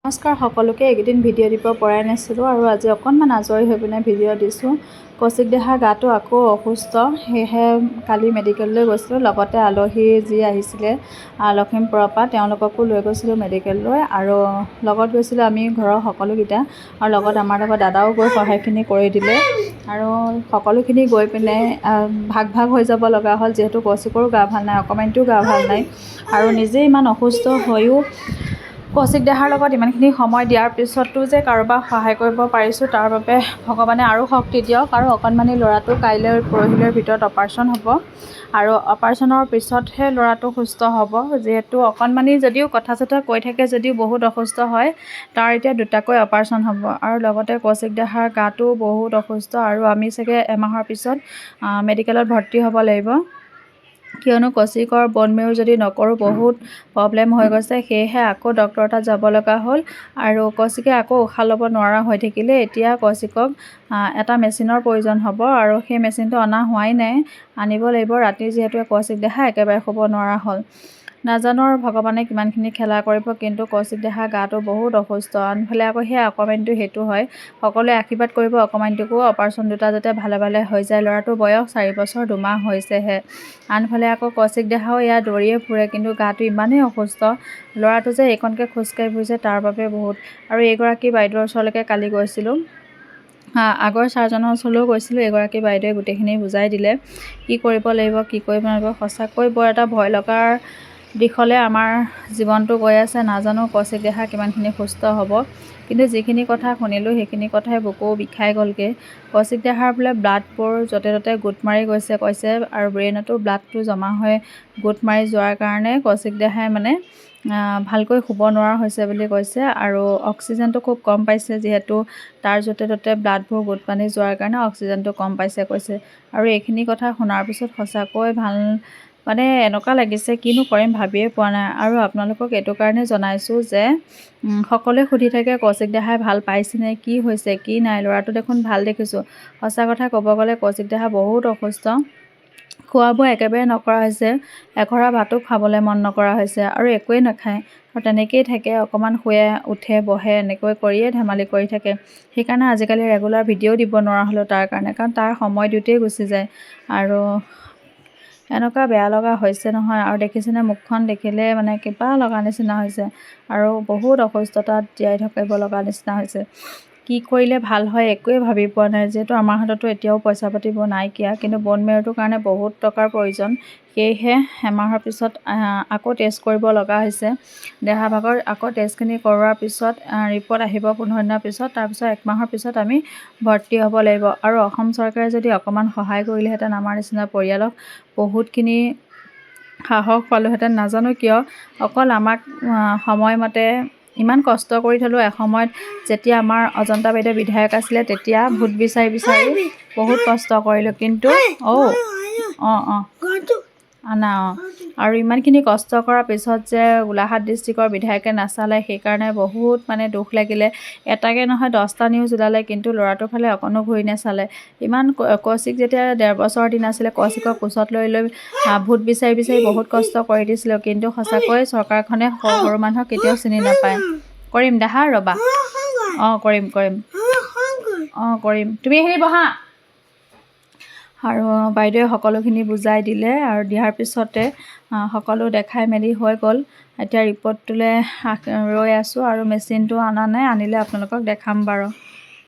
নমস্কাৰ সকলোকে। এইকেইদিন ভিডিঅ' দিব পৰাই নাছিলোঁ আৰু আজি অকণমান আজৰি হৈ পিনে ভিডিঅ' দিছোঁ। কৌশিক দেহাৰ গাটো আকৌ অসুস্থ, সেয়েহে কালি মেডিকেললৈ গৈছিলোঁ। লগতে আলহী যি আহিছিলে লখিমপুৰৰ পৰা, তেওঁলোককো লৈ গৈছিলোঁ মেডিকেললৈ আৰু লগত গৈছিলোঁ আমি ঘৰৰ সকলোকেইটা আৰু লগত আমাৰ দাদাও গৈ সহায়খিনি কৰি দিলে আৰু সকলোখিনি গৈ পিনে ভাগ হৈ যাব লগা হ'ল, যিহেতু কৌশিকৰো গা ভাল নাই, অকণমানিটোও গা ভাল নাই আৰু নিজে ইমান অসুস্থ হৈও কৌশিক দেহাৰ লগত ইমানখিনি সময় দিয়াৰ পিছতো যে কাৰোবাক সহায় কৰিব পাৰিছোঁ, তাৰ বাবে ভগৱানে আৰু শক্তি দিয়ক। আৰু অকণমানি ল'ৰাটো কাইলৈ পৰহিলৈৰ ভিতৰত অপাৰেশ্যন হ'ব আৰু অপাৰেশ্যনৰ পিছতহে ল'ৰাটো সুস্থ হ'ব, যিহেতু অকণমানি যদিও কথা চথা কৈ থাকে যদিও বহুত অসুস্থ হয়। তাৰ এতিয়া দুটাকৈ অপাৰেশ্যন হ'ব আৰু লগতে কৌশিক দেহাৰ গাটো বহুত অসুস্থ আৰু আমি চাগে এমাহৰ পিছত মেডিকেলত ভৰ্তি হ'ব লাগিব, কিয়নো কৌশিকৰ বন মেৰু যদি নকৰোঁ বহুত প্ৰব্লেম হৈ গৈছে। সেয়েহে আকৌ ডক্টৰৰ তাত যাব লগা হ'ল আৰু কৌশিকে আকৌ উশাহ ল'ব নোৱাৰা হৈ থাকিলে। এতিয়া কৌশিকক এটা মেচিনৰ প্ৰয়োজন হ'ব আৰু সেই মেচিনটো অনা হোৱাই নাই, আনিব লাগিব। ৰাতি যিহেতু কৌশিক দেহা একেবাৰে শুব নোৱাৰা হ'ল। নাজানো আৰু ভগৱানে কিমানখিনি খেলা কৰিব, কিন্তু কৌশিক দেহাৰ গাটো বহুত অসুস্থ। আনফালে আকৌ সেই অকণমানিটো সেইটো হয়, সকলোৱে আশীৰ্বাদ কৰিব অকণমানিটোকো অপাৰেশ্যন দুটা যাতে ভালে হৈ যায়। ল'ৰাটোৰ বয়স 4 বছৰ 2 মাহ হৈছেহে। আনফালে আকৌ কৌশিক দেহাও এয়া দৌৰিয়ে ফুৰে, কিন্তু গাটো ইমানেই অসুস্থ। ল'ৰাটো যে এইকণকৈ খোজকাঢ়ি ফুৰিছে তাৰ বাবে বহুত। আৰু এইগৰাকী বাইদেউৰ ওচৰলৈকে কালি গৈছিলোঁ, আগৰ ছাৰজনৰ ওচৰলৈও গৈছিলোঁ। এগৰাকী বাইদেৱে গোটেইখিনি বুজাই দিলে কি কৰিব লাগিব, কি কৰিব নোৱাৰিব। সঁচাকৈ বৰ এটা ভয় লগাৰ দিশলৈ আমাৰ জীৱনটো গৈ আছে। নাজানো কৌশিক দেহা কিমানখিনি সুস্থ হ'ব, কিন্তু যিখিনি কথা শুনিলোঁ সেইখিনি কথাই বুকু বিষাই গ'লগৈ। কৌশিক দেহাৰ বোলে ব্লাডবোৰ য'তে ত'তে গোট মাৰি গৈছে কৈছে, আৰু ব্ৰেইনতো ব্লাডটো জমা হৈ গোট মাৰি যোৱাৰ কাৰণে কৌশিক দেহাই মানে ভালকৈ শুব নোৱাৰা হৈছে বুলি কৈছে। আৰু অক্সিজেনটো খুব কম পাইছে, যিহেতু তাৰ য'তে ত'তে ব্লাডবোৰ গোট মাৰি যোৱাৰ কাৰণে অক্সিজেনটো কম পাইছে কৈছে। আৰু এইখিনি কথা শুনাৰ পিছত সঁচাকৈ ভাল মানে এনেকুৱা লাগিছে, কিনো কৰিম ভাবিয়ে পোৱা নাই। আৰু আপোনালোকক এইটো কাৰণে জনাইছোঁ যে সকলোৱে সুধি থাকে কৌশিক দেহাই ভাল পাইছেনে, কি হৈছে কি নাই। ল'ৰাটো দেখোন ভাল দেখিছোঁ। সঁচা কথা ক'ব গ'লে কৌশিক দেহা বহুত অসুস্থ, খোৱা বোৱা একেবাৰে নকৰা হৈছে, এঘৰা ভাতো খাবলৈ মন নকৰা হৈছে আৰু একোৱেই নাখায় আৰু তেনেকেই থাকে। অকণমান শুৱে উঠে বহে এনেকৈ কৰিয়ে ধেমালি কৰি থাকে। সেইকাৰণে আজিকালি ৰেগুলাৰ ভিডিঅ' দিব নোৱাৰা হ'লোঁ তাৰ কাৰণে, কাৰণ তাৰ সময় দিওঁতেই গুচি যায়। আৰু এনেকুৱা বেয়া লগা হৈছে নহয়, আৰু দেখিছেনে মুখখন দেখিলে মানে কিবা লগা নিচিনা হৈছে আৰু বহুত অসুস্থতাত জীয়াই থাকিব লগা নিচিনা হৈছে। কি কৰিলে ভাল হয় একোৱেই ভাবি পোৱা নাই, যিহেতু আমাৰ হাততো এতিয়াও পইচা পাতিবোৰ নাইকিয়া, কিন্তু বন মেৰুটোৰ কাৰণে বহুত টকাৰ প্ৰয়োজন। সেয়েহে এমাহৰ পিছত আকৌ টেষ্ট কৰিব লগা হৈছে। দেহা ভাগৰ আকৌ টেষ্টখিনি কৰোৱাৰ পিছত ৰিপৰ্ট আহিব 15 দিনৰ পিছত, তাৰপিছত 1 মাহৰ পিছত আমি ভৰ্তি হ'ব লাগিব। আৰু অসম চৰকাৰে যদি অকণমান সহায় কৰিলেহেঁতেন আমাৰ নিচিনা পৰিয়ালক, বহুতখিনি সাহস পালোঁহেঁতেন। নাজানো কিয় অকল আমাক সময়মতে ইমান কষ্ট কৰি থলোঁ। এসময়ত যেতিয়া আমাৰ অজন্তা বাইদেউ বিধায়ক আছিলে, তেতিয়া ভোট বিচাৰি বহুত কষ্ট কৰিলোঁ, কিন্তু আৰু ইমানখিনি কষ্ট কৰাৰ পিছত যে গোলাঘাট ডিষ্ট্ৰিক্টৰ বিধায়কে নাচালে, সেইকাৰণে বহুত মানে দুখ লাগিলে। এটাকে নহয় 10টা নিউজ ওলালে, কিন্তু ল'ৰাটোৰ ফালে অকণো ঘূৰি নাচালে। ইমান কৌশিক যেতিয়া 1.5 বছৰৰ দিন আছিলে, কৌশিকক কোচত লৈ ভোট বিচাৰি বহুত কষ্ট কৰি দিছিলোঁ, কিন্তু সঁচাকৈ চৰকাৰখনে সৰু মানুহক কেতিয়াও চিনি নাপায়। কৰিম দেহা, ৰ'বা কৰিম তুমি এইখিনি বহা। আৰু বাইদেৱে সকলোখিনি বুজাই দিলে আৰু দিয়াৰ পিছতে সকলো দেখাই মেলি হৈ গ'ল। এতিয়া ৰিপৰ্টটোলৈ ৰৈ আছোঁ আৰু মেচিনটো অনা নাই, আনিলে আপোনালোকক দেখাম বাৰু।